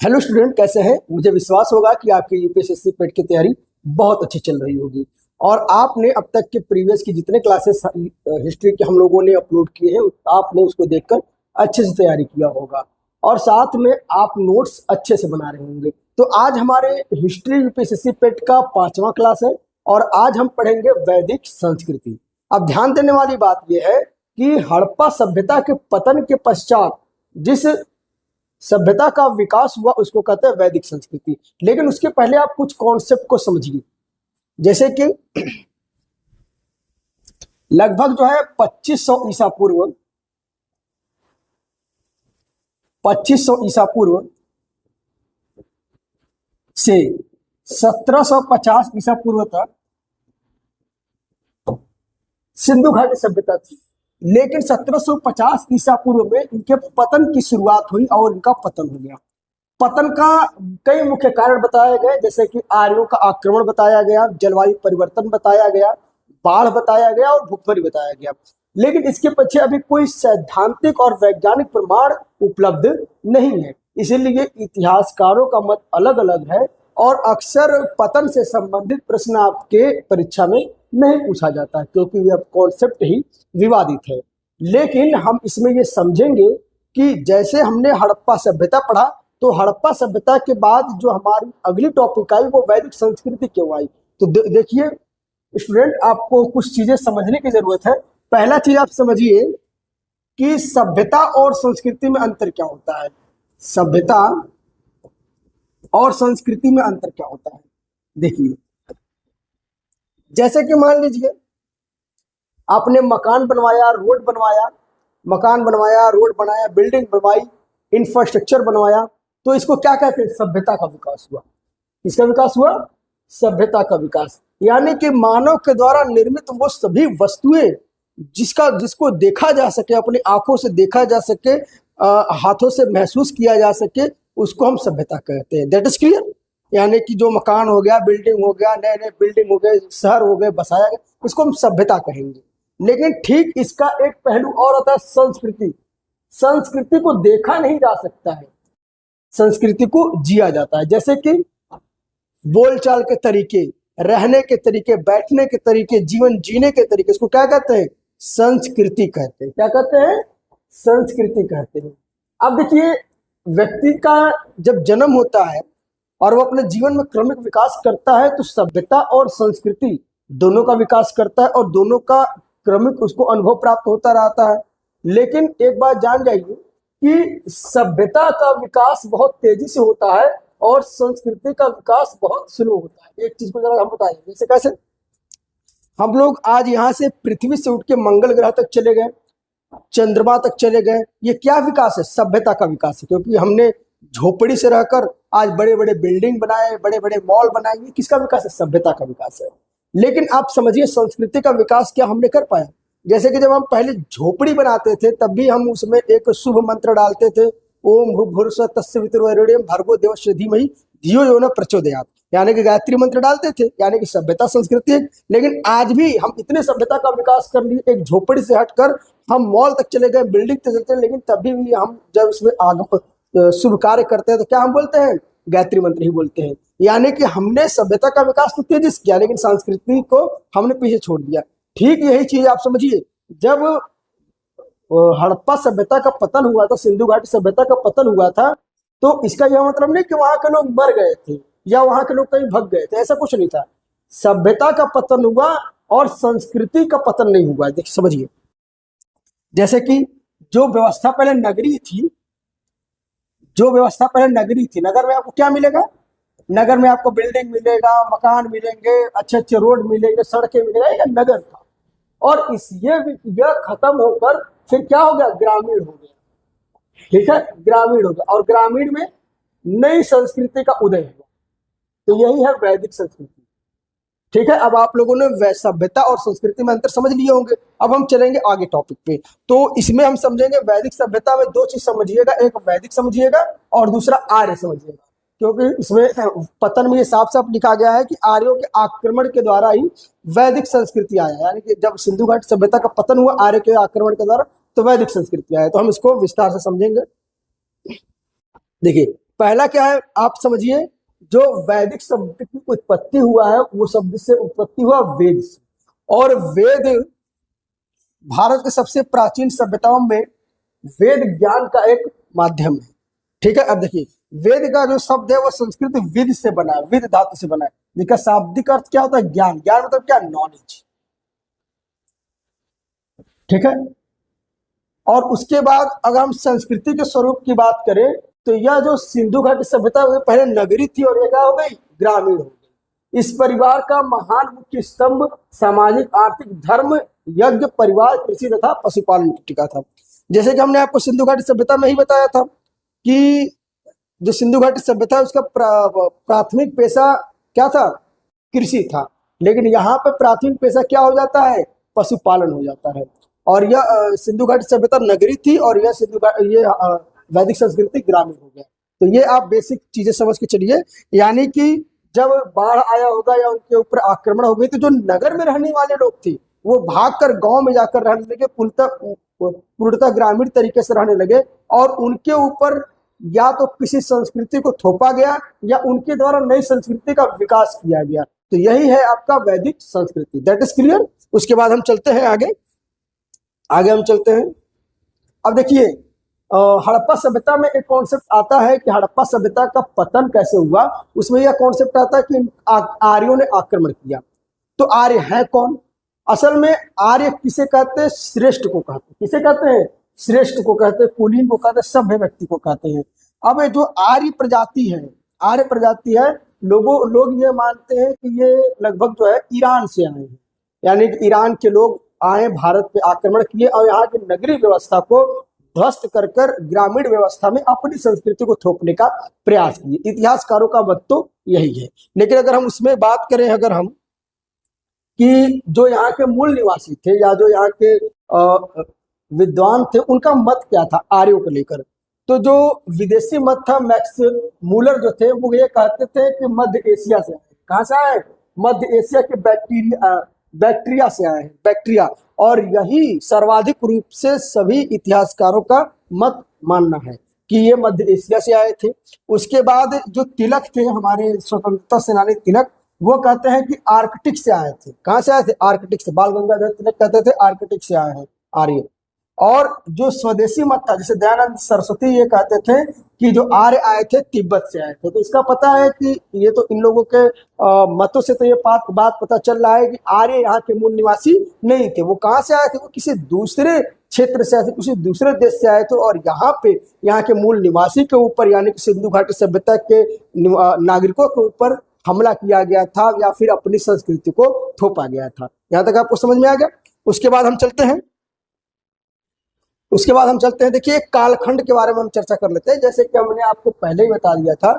Hello student, कैसे हैं? मुझे विश्वास होगा कि आपकी यूपीएससी पेट की तैयारी बहुत अच्छी चल रही होगी और आपने अब तक के प्रीवियस की जितने क्लासेस हिस्ट्री के हम लोगों ने अपलोड किए हैं आपने उसको देखकर अच्छे से तैयारी किया होगा और साथ में आप नोट्स अच्छे से बना रहे होंगे। तो आज हमारे हिस्ट्री यूपीएससी पेट का 5वां क्लास है और आज हम पढ़ेंगे वैदिक संस्कृति। अब ध्यान देने वाली बात यह है कि हड़प्पा सभ्यता के पतन के पश्चात जिस सभ्यता का विकास हुआ उसको कहते हैं वैदिक संस्कृति। लेकिन उसके पहले आप कुछ कॉन्सेप्ट को समझिए, जैसे कि लगभग जो है 2500 ईसा पूर्व 2500 ईसा पूर्व से 1750 ईसा पूर्व तक सिंधु घाटी सभ्यता थी। लेकिन 1750 ईसा पूर्व में इनके पतन की शुरुआत हुई और इनका पतन हो गया। पतन का कई मुख्य कारण बताए गए, जैसे कि आर्यों का आक्रमण बताया गया, जलवायु परिवर्तन बताया गया, बाढ़ बताया गया और भूखमरी बताया गया। लेकिन इसके पीछे अभी कोई सैद्धांतिक और वैज्ञानिक प्रमाण उपलब्ध नहीं है, इसीलिए इतिहासकारों का मत अलग अलग है और अक्सर पतन से संबंधित प्रश्न आपके परीक्षा में नहीं पूछा जाता क्योंकि यह कॉन्सेप्ट ही विवादित है। लेकिन हम इसमें ये समझेंगे कि जैसे हमने हड़प्पा सभ्यता पढ़ा तो हड़प्पा सभ्यता के बाद जो हमारी अगली टॉपिक आई वो वैदिक संस्कृति क्यों आई। तो देखिए स्टूडेंट, आपको कुछ चीजें समझने की जरूरत है। पहला चीज आप समझिए कि सभ्यता और संस्कृति में अंतर क्या होता है। सभ्यता और संस्कृति में अंतर क्या होता है, देखिए जैसे कि मान लीजिए आपने मकान बनवाया, रोड बनवाया, मकान बनवाया, रोड बनाया, बिल्डिंग बनवाई, इंफ्रास्ट्रक्चर बनवाया, तो इसको क्या कहते हैं? सभ्यता का विकास हुआ। किसका विकास हुआ? सभ्यता का विकास। यानी कि मानव के द्वारा निर्मित वो सभी वस्तुएं जिसको देखा जा सके, अपनी आंखों से देखा जा सके, हाथों से महसूस किया जा सके, उसको हम सभ्यता कहते हैं। That is clear. यानी कि जो मकान हो गया, बिल्डिंग हो गया, नए नए बिल्डिंग हो गए, शहर हो गए, बसाया गया, इसको हम सभ्यता कहेंगे। लेकिन ठीक इसका एक पहलू और होता है संस्कृति। संस्कृति को देखा नहीं जा सकता है, संस्कृति को जिया जाता है। जैसे कि बोलचाल के तरीके, रहने के तरीके, बैठने के तरीके, जीवन जीने के तरीके, इसको क्या कहते हैं? संस्कृति कहते हैं। क्या कहते हैं? संस्कृति कहते हैं। अब देखिए, व्यक्ति का जब जन्म होता है और वो अपने जीवन में क्रमिक विकास करता है तो सभ्यता और संस्कृति दोनों का विकास करता है और दोनों का क्रमिक उसको अनुभव प्राप्त होता रहता है। लेकिन एक बात जान जाइए कि सभ्यता का विकास बहुत तेजी से होता है और संस्कृति का विकास बहुत स्लो होता है। एक चीज को जरा हम बताइए, जैसे कैसे हम लोग आज यहाँ से पृथ्वी से उठ के मंगल ग्रह तक चले गए, चंद्रमा तक चले गए, ये क्या विकास है? सभ्यता का विकास है। क्योंकि हमने झोपड़ी से रहकर आज बड़े बड़े बिल्डिंग बनाए, बड़े बड़े मॉल बनाए, ये किसका विकास है? सभ्यता का विकास है। लेकिन आप समझिए संस्कृति का विकास क्या हमने कर पाया? जैसे कि जब हम पहले झोपड़ी बनाते थे तब भी हम उसमें एक शुभ मंत्र डालते थे, ओम भूर्भुवस्सुवः तस्य वितुर्वरेण्यं भर्गो देवस्य धीमहि धियो यो न प्रचोदयात्, यानी कि गायत्री मंत्र डालते थे, यानी कि सभ्यता संस्कृति है। लेकिन आज भी हम इतने सभ्यता का विकास कर लिए, एक झोपड़ी से हटकर हम मॉल तक चले गए, बिल्डिंग तक चलते हैं, लेकिन तभी भी हम जब उसमें आगे शुभ कार्य करते हैं तो क्या हम बोलते हैं? गायत्री मंत्र ही बोलते हैं। यानी कि हमने सभ्यता का विकास तो तेजी से किया लेकिन संस्कृति को हमने पीछे छोड़ दिया। ठीक यही चीज आप समझिए, जब हड़प्पा सभ्यता का पतन हुआ था, सिंधु घाटी सभ्यता का पतन हुआ था, तो इसका यह मतलब नहीं कि वहां के लोग मर गए थे या वहां के लोग कहीं भग गए थे, ऐसा कुछ नहीं था। सभ्यता का पतन हुआ और संस्कृति का पतन नहीं हुआ। देखिए समझिए, जैसे कि जो व्यवस्था पहले नगरीय थी, नगर में आपको क्या मिलेगा? नगर में आपको बिल्डिंग मिलेगा, मकान मिलेंगे, अच्छे अच्छे रोड मिलेंगे, सड़कें मिलेगा, ये नगर था। और यह खत्म होकर फिर क्या हो गया? ग्रामीण हो गया। ठीक है, ग्रामीण हो गया और ग्रामीण में नई संस्कृति का उदय हुआ। तो यही है वैदिक संस्कृति। ठीक है, अब आप लोगों ने सभ्यता और संस्कृति में अंतर समझ लिए होंगे। अब हम चलेंगे आगे टॉपिक पे। तो इसमें हम समझेंगे वैदिक सभ्यता में दो चीज समझिएगा, एक वैदिक समझिएगा और दूसरा आर्य समझिएगा। क्योंकि इसमें पतन में ये साफ साफ लिखा गया है कि आर्यों के आक्रमण के द्वारा ही वैदिक संस्कृति आया। यानी कि जब सिंधु घाटी सभ्यता का पतन हुआ आर्य के आक्रमण के द्वारा, तो वैदिक संस्कृति आया। तो हम इसको विस्तार से समझेंगे। देखिए पहला क्या है आप समझिए, जो वैदिक शब्द की उत्पत्ति हुआ है वो शब्द से उत्पत्ति हुआ वेद से, और वेद भारत के सबसे प्राचीन सभ्यताओं में वेद ज्ञान का एक माध्यम है। ठीक है, अब देखिए वेद का जो शब्द है वो संस्कृत विद से बना है, विद धातु से बना है, जिसका शाब्दिक अर्थ क्या होता है, ज्ञान। ज्ञान मतलब क्या, नॉलेज। ठीक है, और उसके बाद अगर हम संस्कृति के स्वरूप की बात करें तो यह जो सिंधु घाटी सभ्यता वो पहले नगरी थी और ये क्या हो गई, ग्रामीण हो गई। इस परिवार का महान मुख्य स्तंभ सामाजिक आर्थिक धर्म यज्ञ परिवार कृषि तथा पशुपालन पर टिका था। जैसे कि हमने आपको सिंधु घाटी सभ्यता में ही बताया था कि जो सिंधु घाटी सभ्यता है उसका प्राथमिक पेशा क्या था, कृषि था, लेकिन यहाँ पे प्राथमिक पेशा क्या हो जाता है, पशुपालन हो जाता है। और यह सिंधु घाटी सभ्यता नगरी थी और यह वैदिक संस्कृति ग्रामीण हो गया। तो ये आप बेसिक चीजें समझ के चलिए, यानी कि जब बाढ़ आया होगा या उनके ऊपर आक्रमण हो गई तो जो नगर में रहने वाले लोग थे वो भागकर गांव में जाकर रहने लगे, पूर्णतः ग्रामीण तरीके से रहने लगे, और उनके ऊपर या तो किसी संस्कृति को थोपा गया या उनके द्वारा नई संस्कृति का विकास किया गया। तो यही है आपका वैदिक संस्कृति। That is clear. उसके बाद हम चलते हैं आगे हम चलते हैं। अब देखिए हड़प्पा सभ्यता में एक कॉन्सेप्ट आता है कि हड़प्पा सभ्यता का पतन कैसे हुआ। उसमें यह कॉन्सेप्ट आता है कि आर्यों ने आक्रमण किया। तो आर्य है कौन? असल में आर्य किसे कहते हैं? श्रेष्ठ को कहते हैं। किसे कहते हैं? श्रेष्ठ को कहते हैं, कुलीन को कहते हैं, सभ्य व्यक्ति को कहते हैं। अब जो आर्य प्रजाति है, लोग ये मानते हैं कि ये लगभग जो है ईरान से आए हैं, यानी कि ईरान के लोग आए, भारत पे आक्रमण किए और यहाँ की नगरीय व्यवस्था को ध्वस्त कर ग्रामीण व्यवस्था में अपनी संस्कृति को थोपने का प्रयास किए। इतिहासकारों का मत तो यही है। लेकिन अगर हम उसमें बात करें कि जो यहाँ के मूल निवासी थे या जो यहाँ के विद्वान थे उनका मत क्या था आर्यों को लेकर, तो जो विदेशी मत था, मैक्स मूलर जो थे वो ये कहते थे कि मध्य एशिया से आए। कहाँ से आए? मध्य एशिया के बैक्टीरिया से आए हैं, बैक्टीरिया। और यही सर्वाधिक रूप से सभी इतिहासकारों का मत मानना है कि ये मध्य एशिया से आए थे। उसके बाद जो तिलक थे, हमारे स्वतंत्रता सेनानी तिलक, वो कहते हैं कि आर्कटिक से आए थे। कहाँ से आए थे? आर्कटिक से। बाल गंगाधर तिलक कहते थे आर्कटिक से आए हैं आर्य। और जो स्वदेशी मत था, जैसे दयानंद सरस्वती ये कहते थे कि जो आर्य आए थे तिब्बत से आए थे। तो इसका पता है कि ये तो इन लोगों के मतों से तो ये बात पता चल रहा है कि आर्य यहाँ के मूल निवासी नहीं थे। वो कहाँ से आए थे? वो किसी दूसरे क्षेत्र से आए थे, किसी दूसरे देश से आए थे, और यहाँ के मूल निवासी के ऊपर यानी कि सिंधु घाटी सभ्यता के नागरिकों के ऊपर हमला किया गया था या फिर अपनी संस्कृति को थोपा गया था। यहाँ तक आपको समझ में आ गया। उसके बाद हम चलते हैं देखिए कालखंड के बारे में हम चर्चा कर लेते हैं। जैसे कि हमने आपको पहले ही बता दिया था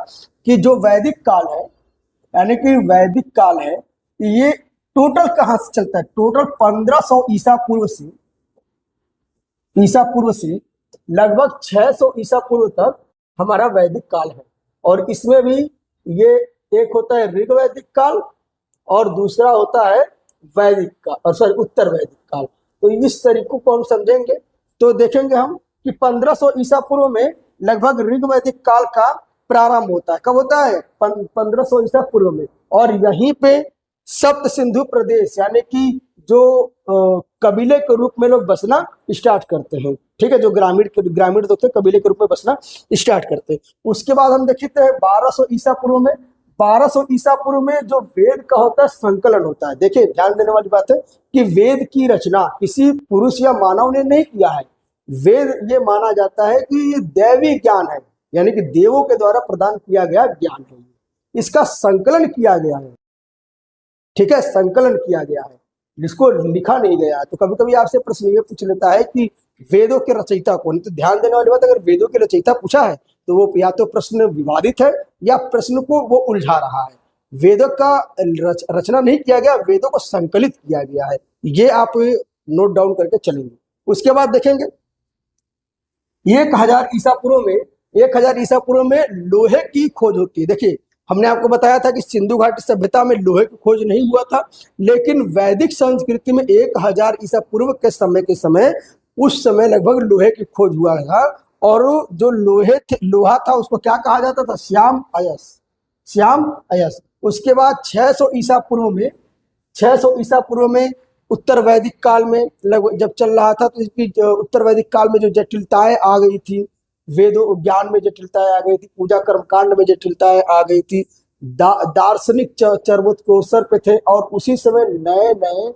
कि जो वैदिक काल है, यानी कि वैदिक काल है, ये टोटल कहाँ से चलता है? टोटल 1500 ईसा पूर्व से लगभग 600 ईसा पूर्व तक हमारा वैदिक काल है। और इसमें भी ये एक होता है ऋग वैदिक काल और दूसरा होता है वैदिक काल, और सॉरी उत्तर वैदिक काल। तो इस तरीकों को हम समझेंगे तो देखेंगे हम कि 1500 ईसा पूर्व में लगभग ऋग वैदिक काल का प्रारंभ होता है। कब होता है? 1500 ईसा पूर्व में। और यहीं पे सप्त सिंधु प्रदेश यानी कि जो कबीले के रूप में लोग बसना स्टार्ट करते हैं। ठीक है, जो ग्रामीण लोग थे कबीले के रूप में बसना स्टार्ट करते हैं। उसके बाद हम देखते हैं 1200 ईसा पूर्व में। 1200 ईसा पूर्व में जो वेद का होता है संकलन होता है। देखिए ध्यान देने वाली बात है कि वेद की रचना किसी पुरुष या मानव ने नहीं किया है। वेद ये माना जाता है कि ये दैवी ज्ञान है, यानी कि देवों के द्वारा प्रदान किया गया ज्ञान है। इसका संकलन किया गया है। ठीक है, संकलन किया गया है, जिसको लिखा नहीं गया। तो कभी कभी आपसे प्रश्न ये पूछ लेता है कि वेदों के रचयिता कौन? तो ध्यान देने वाली बात, अगर वेदों के रचयिता पूछा है तो वो या तो प्रश्न विवादित है या प्रश्न को वो उलझा रहा है। वेदों का रचना नहीं किया गया, वेदों को संकलित किया गया है। ये आप नोट डाउन करके चलेंगे। उसके बाद देखेंगे 1000 ईसा पूर्व में लोहे की खोज होती है। देखिए हमने आपको बताया था कि सिंधु घाटी सभ्यता में लोहे की खोज नहीं हुआ था, लेकिन वैदिक संस्कृति में 1000 ईसा पूर्व के समय उस समय लगभग लोहे की खोज हुआ था। और जो लोहा था उसको क्या कहा जाता था? श्याम अयस, श्याम अयस। उसके बाद 600 ईसा पूर्व में, 600 ईसा पूर्व में उत्तर वैदिक काल में लगभग जब चल रहा था, तो इसकी उत्तर वैदिक काल में जो जटिलताएं आ गई थी, वेदों ज्ञान में जटिलताएं आ गई थी, पूजा कर्मकांड में जटिलताएं आ गई थी, दार्शनिक चरमोत्कर्ष पे थे, और उसी समय नए नए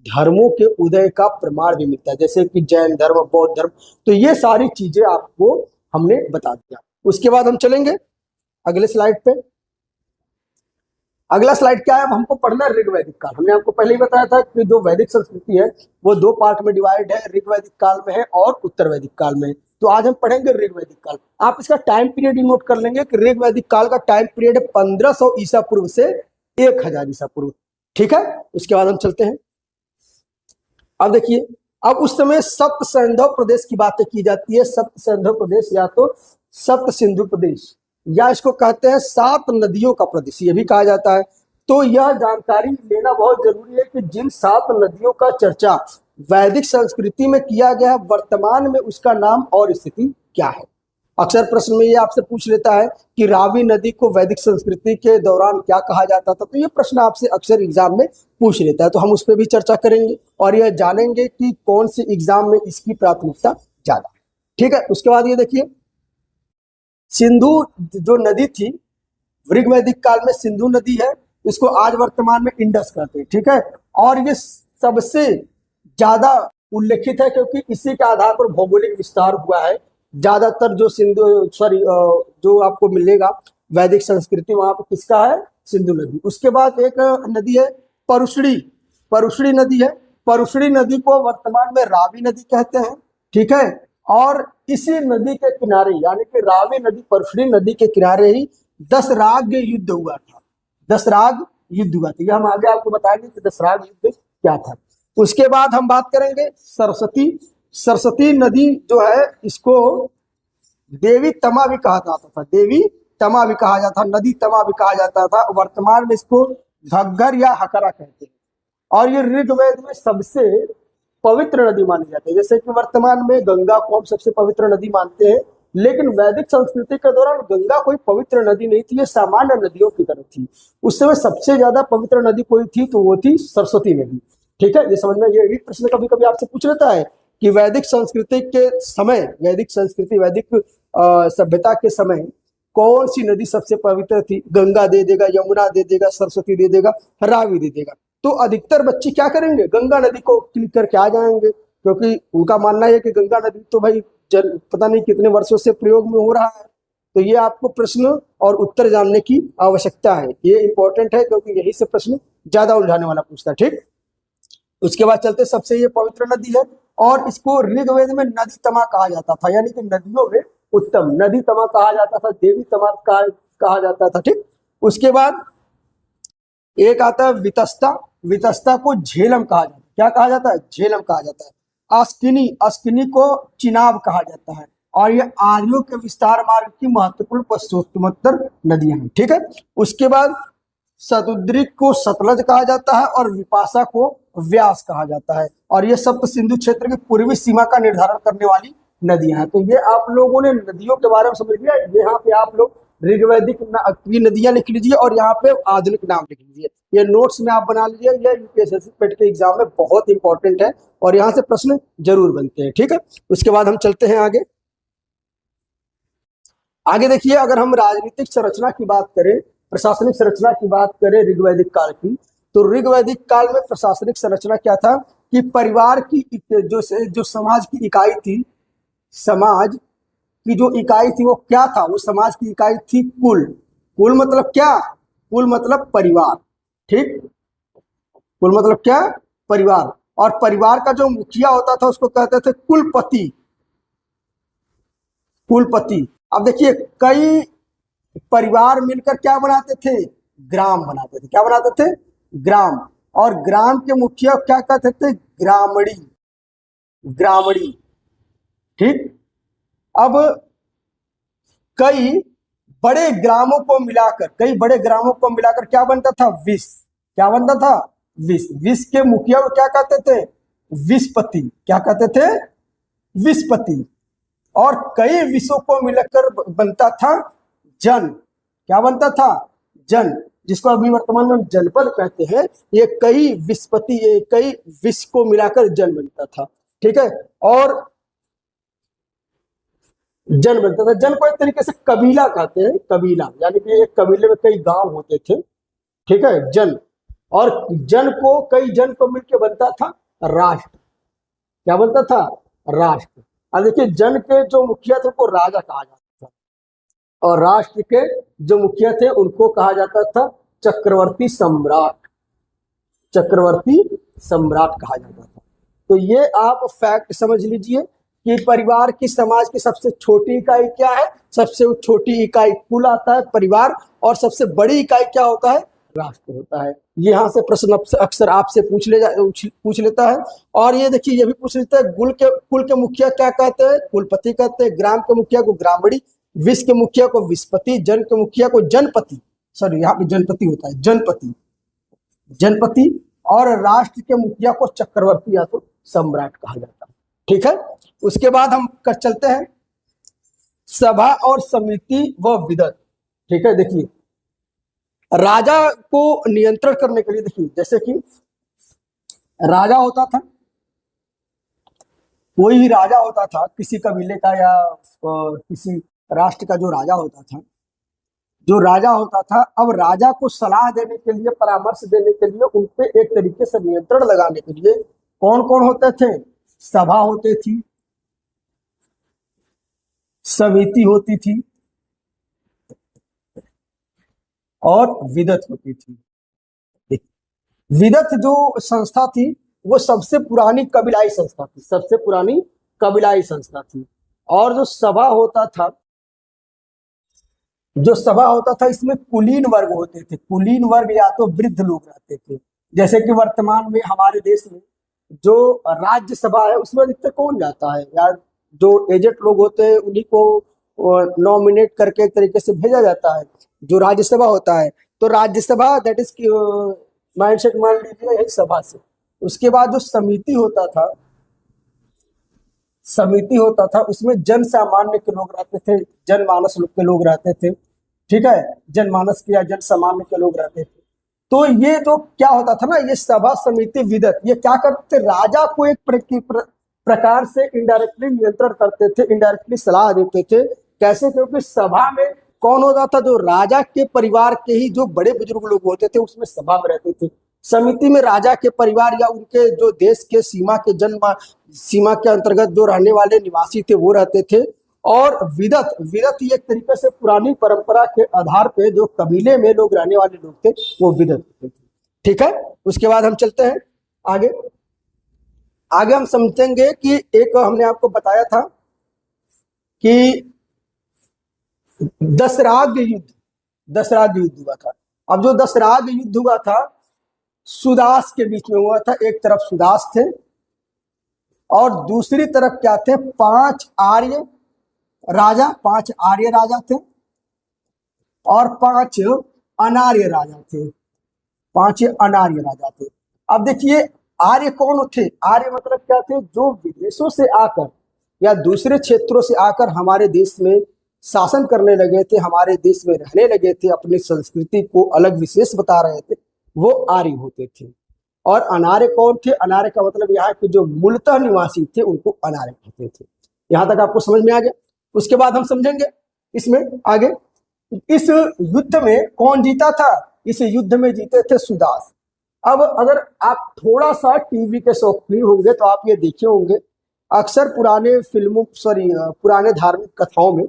धर्मों के उदय का प्रमाण भी मिलता है, जैसे कि जैन धर्म, बौद्ध धर्म। तो ये सारी चीजें आपको हमने बता दिया। उसके बाद हम चलेंगे अगले स्लाइड पे। अगला स्लाइड क्या है? अब हमको पढ़ना है ऋग वैदिक काल। हमने आपको पहले ही बताया था कि जो वैदिक संस्कृति है वो दो पार्ट में डिवाइड है, ऋग वैदिक काल में है और उत्तर वैदिक काल में। तो आज हम पढ़ेंगे ऋग वैदिक काल। आप इसका टाइम पीरियड नोट कर लेंगे कि ऋग वैदिक काल का टाइम पीरियड 1500 ईसा पूर्व से 1000 ईसा पूर्व। ठीक है, उसके बाद हम चलते हैं। अब देखिए, अब उस समय सप्त सैंधव प्रदेश की बातें की जाती है। सप्त सैंधव प्रदेश या तो सप्त सिंधु प्रदेश, या इसको कहते हैं 7 नदियों का प्रदेश, ये भी कहा जाता है। तो यह जानकारी लेना बहुत जरूरी है कि जिन 7 नदियों का चर्चा वैदिक संस्कृति में किया गया, वर्तमान में उसका नाम और स्थिति क्या है। अक्सर प्रश्न में ये आपसे पूछ लेता है कि रावी नदी को वैदिक संस्कृति के दौरान क्या कहा जाता था। तो ये प्रश्न आपसे अक्सर एग्जाम में पूछ लेता है, तो हम उस पर भी चर्चा करेंगे और यह जानेंगे कि कौन सी एग्जाम में इसकी प्राथमिकता ज्यादा है। ठीक है, उसके बाद ये देखिए, सिंधु जो नदी थी ऋग वैदिक काल में, सिंधु नदी है, इसको आज वर्तमान में इंडस कहते हैं। ठीक है, और ये सबसे ज्यादा उल्लेखित है क्योंकि इसी के आधार पर भौगोलिक विस्तार हुआ है। ज्यादातर जो जो आपको मिलेगा वैदिक संस्कृति, वहां पर किसका है? सिंधु नदी। उसके बाद एक नदी है परुष्णी, परुष्णी नदी है। परुष्णी नदी को वर्तमान में रावी नदी कहते हैं। ठीक है, और इसी नदी के किनारे, यानी कि रावी नदी परुष्णी नदी के किनारे ही दशराग युद्ध हुआ था। दशराग युद्ध हुआ था, यह हम आगे आपको बताएंगे कि दशराग युद्ध क्या था। उसके बाद हम बात करेंगे सरस्वती। सरस्वती नदी जो है, इसको देवी तमा भी कहा जाता था, देवी तमा भी कहा जाता था, नदी तमा भी कहा जाता था। वर्तमान में इसको घग्गर या हकरा कहते हैं। और ये ऋग्वेद में सबसे पवित्र नदी मानी जाती है। जैसे कि वर्तमान में गंगा को हम सबसे पवित्र नदी मानते हैं, लेकिन वैदिक संस्कृति के दौरान गंगा कोई पवित्र नदी नहीं थी, ये सामान्य नदियों की तरह थी। उस समय सबसे ज्यादा पवित्र नदी कोई थी तो वो थी सरस्वती नदी। ठीक है, ये समझ में, ये प्रश्न कभी कभी आपसे पूछ लेता है कि वैदिक संस्कृति के समय, वैदिक संस्कृति, वैदिक सभ्यता के समय कौन सी नदी सबसे पवित्र थी? गंगा दे देगा, यमुना दे देगा, सरस्वती दे देगा, रावी दे देगा। तो अधिकतर बच्चे क्या करेंगे? गंगा नदी को क्लिक करके आ जाएंगे, क्योंकि उनका मानना है कि गंगा नदी तो भाई पता नहीं कितने वर्षों से प्रयोग में हो रहा है। तो ये आपको प्रश्न और उत्तर जानने की आवश्यकता है, ये इंपॉर्टेंट है क्योंकि यही से प्रश्न ज्यादा उलझाने वाला पूछता है। ठीक, उसके बाद चलते, सबसे ये पवित्र नदी है और इसको ऋग्वेद में नदी तमा कहा जाता था, यानी कि नदियों में उत्तम नदी तमा कहा जाता था, देवी तमा कहा जाता था। ठीक, उसके बाद एक आता है वितस्ता। वितस्ता को झेलम कहा जाता है। क्या कहा जाता है? झेलम कहा जाता है। अस्किनी, अस्किनी को चिनाब कहा जाता है। और ये आर्यों के विस्तार मार्ग की महत्वपूर्ण पश्चिमोत्तर नदियां हैं। ठीक है, उसके बाद सतुद्रिक को सतलज कहा जाता है और विपाशा को व्यास कहा जाता है। और ये सप्त सिंधु क्षेत्र की पूर्वी सीमा का निर्धारण करने वाली नदियां हैं। तो ये आप लोगों ने नदियों के बारे में समझ लिया। यहाँ पे आप लोग ऋग्वैदिक की नदियां लिख लीजिए और यहाँ पे आधुनिक नाम लिख लीजिए। ये नोट्स में आप बना लीजिए, ये यूपीएससी पेट के एग्जाम में बहुत इंपॉर्टेंट है और यहाँ से प्रश्न जरूर बनते हैं। ठीक है, उसके बाद हम चलते हैं आगे। आगे देखिए, अगर हम राजनीतिक संरचना की बात करें, प्रशासनिक संरचना की बात करें ऋग्वैदिक काल की, तो ऋग्वैदिक काल में प्रशासनिक संरचना क्या था कि परिवार की जो समाज की इकाई थी, समाज की जो इकाई थी वो क्या था? वो समाज की इकाई थी कुल। कुल मतलब क्या? कुल मतलब परिवार। ठीक, कुल मतलब क्या? परिवार। और परिवार का जो मुखिया होता था उसको कहते थे कुलपति। कुलपति। अब देखिए, कई परिवार मिलकर क्या बनाते थे? ग्राम बनाते थे। क्या बनाते थे? ग्राम। और ग्राम के मुखिया क्या कहते थे? ग्रामणी। ग्रामणी। ठीक, अब कई बड़े ग्रामों को मिलाकर क्या बनता था? विस। क्या बनता था? विस। विस के मुखिया को क्या कहते थे? विस्पति। क्या कहते थे? विस्पति। और कई विषयों को मिलकर बनता था जन। क्या बनता था? जन, जिसको अभी वर्तमान में हम जनपद कहते हैं। ये कई विस्पति, ये कई विष को मिलाकर जन बनता था। ठीक है, और जन बनता था। जन को एक तरीके से कबीला कहते हैं, कबीला, यानी कि एक कबीले में कई गांव होते थे। ठीक है, जन। और जन को, कई जन को मिलकर बनता था राष्ट्र। क्या बनता था? राष्ट्र। अब देखिए, जन के जो मुखिया थे उनको राजा कहा जाता था, और राष्ट्र के जो मुखिया थे उनको कहा जाता था चक्रवर्ती सम्राट। चक्रवर्ती सम्राट कहा जाता था। तो ये आप फैक्ट समझ लीजिए कि परिवार की, समाज की सबसे छोटी इकाई क्या है? सबसे छोटी इकाई कुल आता है परिवार, और सबसे बड़ी इकाई क्या होता है? राष्ट्र होता है। यहाँ से प्रश्न अक्सर आपसे पूछ लेता है। और ये देखिए, ये भी पूछ लेता है, कुल के मुखिया क्या कहते हैं? कुलपति कहते हैं। ग्राम के मुखिया को ग्रामड़ी, विष के मुखिया को विस्पति, जन के मुखिया को जनपति, सॉरी यहाँ पे जनपति होता है, जनपति, जनपति। और राष्ट्र के मुखिया को चक्रवर्ती या तो सम्राट कहा जाता है। ठीक है, उसके बाद हम कर चलते हैं सभा और समिति व विदत। ठीक है, देखिए, राजा को नियंत्रण करने के लिए, देखिए जैसे कि राजा होता था, कोई भी राजा होता था किसी कबीले का या किसी राष्ट्र का, जो राजा होता था, जो राजा होता था, अब राजा को सलाह देने के लिए, परामर्श देने के लिए, उन पे एक तरीके से नियंत्रण लगाने के लिए कौन कौन होते थे? सभा होती थी, समिति होती थी, और विदत होती थी। विदत जो संस्था थी वो सबसे पुरानी कबीलाई संस्था थी, सबसे पुरानी कबीलाई संस्था थी। और जो सभा होता था, जो सभा होता था, इसमें कुलीन वर्ग होते थे। कुलीन वर्ग या तो वृद्ध लोग रहते थे। जैसे कि वर्तमान में हमारे देश में जो राज्यसभा है उसमें अधिकतर कौन जाता है? या जो एजेड लोग होते हैं उन्हीं को नॉमिनेट करके एक तरीके से भेजा जाता है, जो राज्यसभा होता है। तो राज्यसभा, दैट इज माइंडसेट मान लीजिए यही सभा से। उसके बाद जो समिति होता था, समिति होता था, उसमें जन सामान्य के लोग रहते थे, जनमानस के लोग रहते थे। ठीक है, जनमानस के या जन सामान्य के लोग रहते थे। तो ये जो क्या होता था ना, ये सभा, समिति, विदत, ये क्या करते थे? राजा को एक प्रकार से इनडायरेक्टली नियंत्रण करते थे, इनडायरेक्टली सलाह देते थे। कैसे? क्योंकि सभा में कौन होता था? जो राजा के परिवार के ही जो बड़े बुजुर्ग लोग होते थे उसमें सभा में रहते थे। समिति में राजा के परिवार या उनके जो देश के सीमा के सीमा के अंतर्गत जो रहने वाले निवासी थे वो रहते थे। और विदत, विदत एक तरीके से पुरानी परंपरा के आधार पे जो कबीले में लोग रहने वाले लोग थे वो विदत होते थे। ठीक है, उसके बाद हम चलते हैं आगे। आगे हम समझेंगे कि एक हमने आपको बताया था कि दशराग युद्ध, दशराग युद्ध हुआ था। अब जो दशराग युद्ध हुआ था सुदास के बीच में हुआ था। एक तरफ सुदास थे और दूसरी तरफ क्या थे? 5 आर्य राजा, 5 आर्य राजा थे और 5 अनार्य राजा थे, 5 अनार्य राजा थे। अब देखिए, आर्य कौन थे? आर्य मतलब क्या थे? जो विदेशों से आकर या दूसरे क्षेत्रों से आकर हमारे देश में शासन करने लगे थे, हमारे देश में रहने लगे थे, अपनी संस्कृति को अलग विशेष बता रहे थे, वो आर्य होते थे। और अनार्य कौन थे? अनार्य का मतलब यहाँ के जो मूलतः निवासी थे उनको अनार्य कहते थे। यहाँ तक आपको समझ में आ गया? उसके बाद हम समझेंगे इसमें आगे, इस युद्ध में कौन जीता था? इस युद्ध में जीते थे सुदास। अब अगर आप थोड़ा सा टीवी के शौकीन होंगे तो आप ये देखे होंगे, अक्सर पुराने फिल्मों, पुराने धार्मिक कथाओं में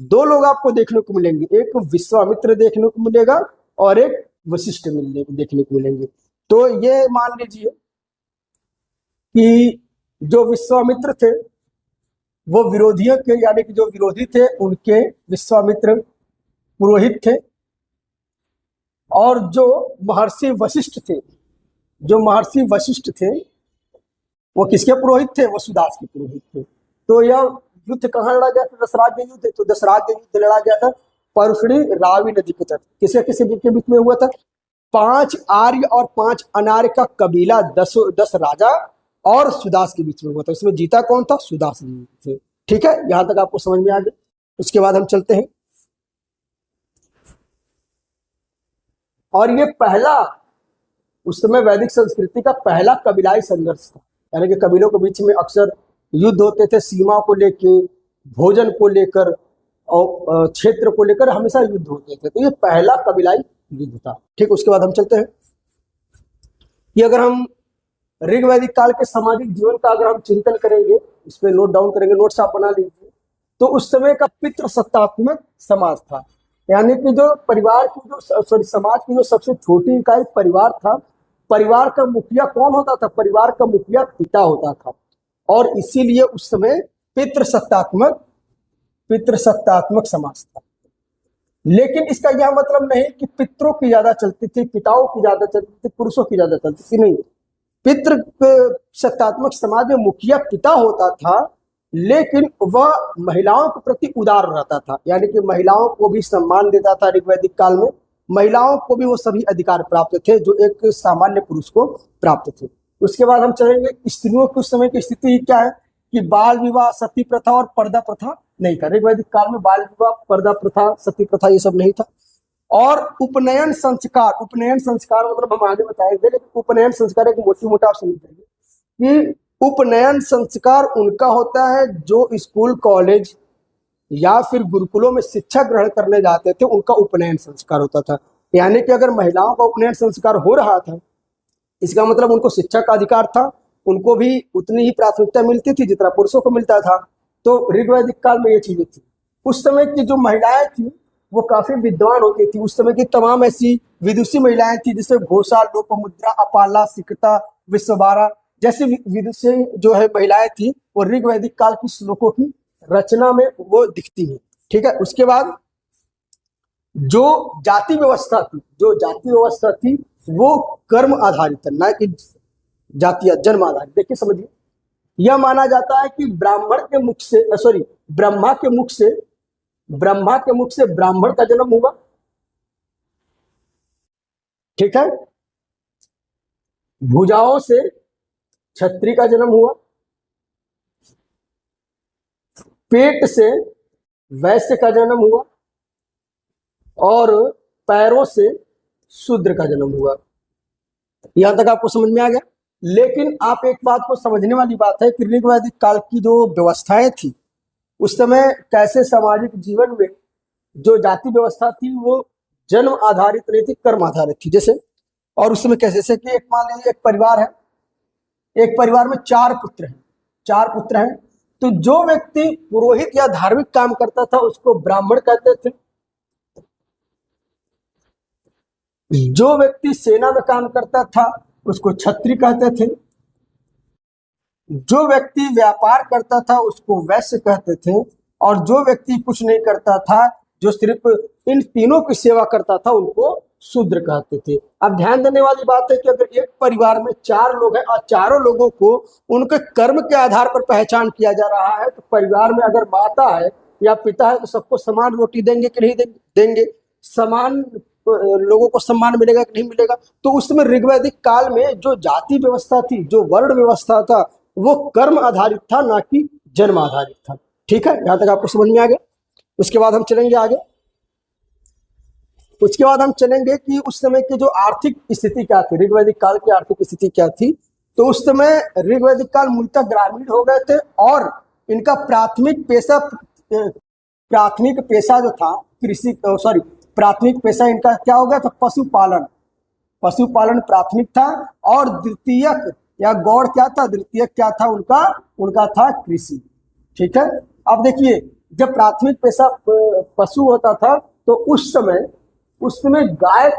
2 लोग आपको देखने को मिलेंगे, एक विश्वामित्र देखने को मिलेगा और एक वशिष्ठ देखने को मिलेंगे। तो ये मान लीजिए कि जो विश्वामित्र थे वो विरोधियों के, यानी कि जो विरोधी थे उनके विश्वामित्र पुरोहित थे, और जो महर्षि वशिष्ठ थे, जो महर्षि वशिष्ठ थे वो किसके पुरोहित थे? वो सुदास के पुरोहित थे। तो यह युद्ध कहाँ लड़ा गया था? दशराज युद्ध। तो दशराज युद्ध लड़ा गया था परुष्णी रावी नदी के तट। किसी के बीच में हुआ था? 5 आर्य और 5 अनार्य का कबीला, 10 राजा और सुदास के बीच में हुआ था। इसमें जीता कौन था? सुदास थे। ठीक है, यहां तक आपको समझ में आ गया। उसके बाद हम चलते हैं, और ये पहला उस समय वैदिक संस्कृति का पहला कबीलाई संघर्ष था, यानी कि कबीलों के बीच में अक्सर युद्ध होते थे, सीमा को लेकर, भोजन को लेकर और क्षेत्र को लेकर हमेशा युद्ध होते थे। तो ये पहला कबीलाई युद्ध था। ठीक, उसके बाद हम चलते हैं कि अगर हम ऋग वैदिक काल के सामाजिक जीवन का अगर हम चिंतन करेंगे, इस पे नोट डाउन करेंगे, नोट्स आप बना लीजिए, तो उस समय का पितृसत्तात्मक समाज था, यानी कि जो परिवार की जो समाज की जो सबसे छोटी इकाई परिवार था, परिवार का मुखिया कौन होता था? परिवार का मुखिया पिता होता था, और इसीलिए उस समय पितृसत्तात्मक समाज था। लेकिन इसका यह मतलब नहीं कि पितरों की ज्यादा चलती थी, पिताओं की ज्यादा चलती थी, पुरुषों की ज्यादा चलती थी, नहीं। पितृ सत्तात्मक समाज में मुखिया पिता होता था, लेकिन वह महिलाओं के प्रति उदार रहता था, यानी कि महिलाओं को भी सम्मान देता था। ऋग्वैदिक काल में महिलाओं को भी वो सभी अधिकार प्राप्त थे जो एक सामान्य पुरुष को प्राप्त थे। उसके बाद हम चलेंगे, स्त्रियों के उस समय की स्थिति क्या है कि बाल विवाह, सती प्रथा और पर्दा प्रथा नहीं था। ऋग्वैदिक काल में बाल विवाह, पर्दा प्रथा, सती प्रथा ये सब नहीं था। और उपनयन संस्कार मतलब हम आगे बताएंगे, लेकिन उपनयन संस्कार एक मोटी मोटा आप समझ जाइए कि उपनयन संस्कार उनका होता है जो स्कूल, कॉलेज या फिर गुरुकुलों में शिक्षा ग्रहण करने जाते थे, उनका उपनयन संस्कार होता था। यानी कि अगर महिलाओं का उपनयन संस्कार हो रहा था, इसका मतलब उनको शिक्षा का अधिकार था, उनको भी उतनी ही प्राथमिकता मिलती थी जितना पुरुषों को मिलता था। तो ऋग्वैदिक काल में ये चीजें थी। उस समय की जो महिलाएं थी वो काफी विद्वान होती थी। उस समय की तमाम ऐसी विदुषी महिलाएं थी, जैसे घोषा, लोपमुद्रा, अपाला, सिकता, विश्वबारा जैसी विदुषी जो है महिलाएं थी, वो ऋग्वैदिक काल की श्लोकों की रचना में वो दिखती है। ठीक है, उसके बाद जो जाति व्यवस्था थी वो कर्म आधारित है, ना कि जाति या जन्म आधारित। देखिए समझिए, यह माना जाता है कि ब्रह्मा के मुख से ब्राह्मण का जन्म हुआ। ठीक है, भुजाओं से क्षत्रिय का जन्म हुआ, पेट से वैश्य का जन्म हुआ, और पैरों से शूद्र का जन्म हुआ। यहां तक आपको समझ में आ गया। लेकिन आप एक बात को समझने वाली बात है कि ऋग्वैदिक काल की जो व्यवस्थाएं थी, उस समय कैसे सामाजिक जीवन में जो जाति व्यवस्था थी वो जन्म आधारित नहीं थी, कर्म आधारित थी। जैसे, और उस समय कैसे, जैसे कि एक मान लीजिए एक परिवार है, एक परिवार में चार पुत्र हैं, तो जो व्यक्ति पुरोहित या धार्मिक काम करता था उसको ब्राह्मण कहते थे, जो व्यक्ति सेना में काम करता था उसको क्षत्रिय कहते थे, जो व्यक्ति व्यापार करता था उसको वैश्य कहते थे, और जो व्यक्ति कुछ नहीं करता था, जो सिर्फ इन तीनों की सेवा करता था, उनको शूद्र कहते थे। अब ध्यान देने वाली बात है कि अगर एक परिवार में चार लोग हैं और चारों लोगों को उनके कर्म के आधार पर पहचान किया जा रहा है, तो परिवार में अगर माता है या पिता है तो सबको समान रोटी देंगे कि नहीं देंगे, समान लोगों को सम्मान मिलेगा कि नहीं मिलेगा। तो उस समय ऋग्वैदिक काल में जो जाति व्यवस्था थी, जो वर्ण व्यवस्था था, वो कर्म आधारित था, ना कि जन्म आधारित था। ठीक है, यहां तक आपको समझ में आ गया। उसके बाद हम चलेंगे आगे। उसके बाद हम चलेंगे कि उस समय की जो आर्थिक स्थिति क्या थी, ऋग्वैदिक काल की आर्थिक स्थिति क्या थी। तो उस समय ऋग्वैदिक काल मूलतः ग्रामीण हो गए थे, और इनका प्राथमिक पेशा जो था प्राथमिक पेशा इनका क्या हो गया था? पशुपालन प्राथमिक था, और द्वितीयक या गौड़ क्या था? द्वितीयक क्या था उनका था कृषि। ठीक है, अब देखिए, जब प्राथमिक पेशा पशु होता था तो उस समय गाय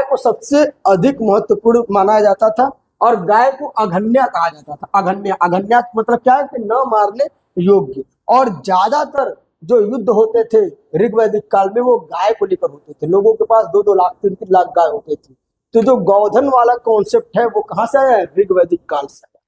को सबसे अधिक महत्वपूर्ण माना जाता था, और गाय को अघन्या कहा जाता था। अघन्या मतलब क्या है कि न मारने योग्य। और ज्यादातर जो युद्ध होते थे ऋग्वैदिक काल में वो गाय को लेकर होते थे। लोगों के पास 2-2 लाख 3-3 लाख गाय होते थे। तो जो गौधन वाला कॉन्सेप्ट है वो कहाँ से आया है? ऋग्वैदिक काल से आया।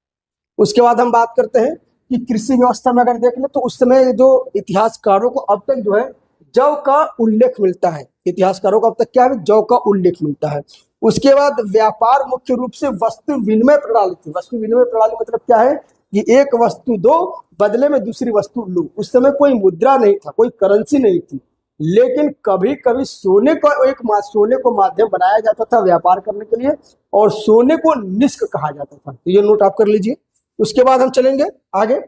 उसके बाद हम बात करते हैं कि कृषि व्यवस्था में अगर देख ले तो उस समय जो इतिहासकारों को अब तक जो है जौ का उल्लेख मिलता है। इतिहासकारों को अब तक क्या है? जौ का उल्लेख मिलता है। उसके बाद व्यापार मुख्य रूप से वस्तु विनिमय प्रणाली थी। वस्तु विनिमय प्रणाली मतलब क्या है कि एक वस्तु दो, बदले में दूसरी वस्तु लो। उस समय कोई मुद्रा नहीं था, कोई करेंसी नहीं थी, लेकिन कभी कभी सोने को माध्यम बनाया जाता था व्यापार करने के लिए, और सोने को निष्क कहा जाता था। तो ये नोट आप कर लीजिए। उसके बाद हम चलेंगे आगे।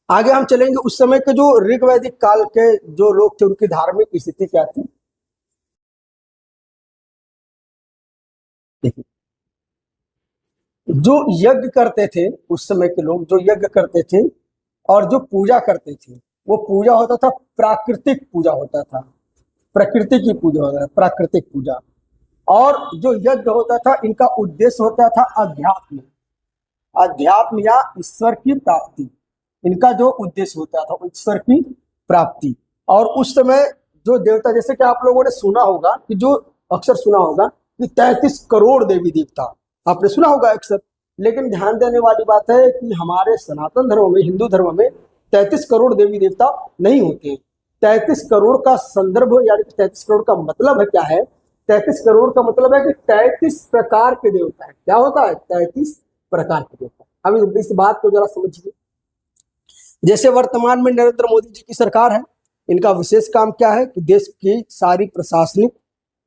आगे हम चलेंगे उस समय के जो ऋग्वैदिक काल के जो लोग थे उनकी धार्मिक स्थिति क्या थी। देखिए, जो यज्ञ करते थे उस समय के लोग, जो यज्ञ करते थे और जो पूजा करते थे, वो पूजा होता था प्राकृतिक पूजा होता था, प्रकृति की पूजा होता था, प्राकृतिक पूजा। और जो यज्ञ होता था, इनका उद्देश्य होता था अध्यात्म, अध्यात्म या ईश्वर की प्राप्ति। इनका जो उद्देश्य होता था ईश्वर की प्राप्ति। और उस समय जो देवता, जैसे कि आप लोगों ने सुना होगा कि जो अक्सर सुना होगा कि 33 करोड़ देवी देवता, आपने सुना होगा अक्सर। लेकिन ध्यान देने वाली बात है कि हमारे सनातन धर्म में, हिंदू धर्म में 33 करोड़ देवी देवता नहीं होते। 33 करोड़ का संदर्भ यानी कि 33 करोड़ का मतलब है क्या है? 33 करोड़ का मतलब है कि 33 प्रकार के देवता है। क्या होता है? 33 प्रकार के देवता। अब इस बात को जरा समझिए। जैसे वर्तमान में नरेंद्र मोदी जी की सरकार है, इनका विशेष काम क्या है कि देश की सारी प्रशासनिक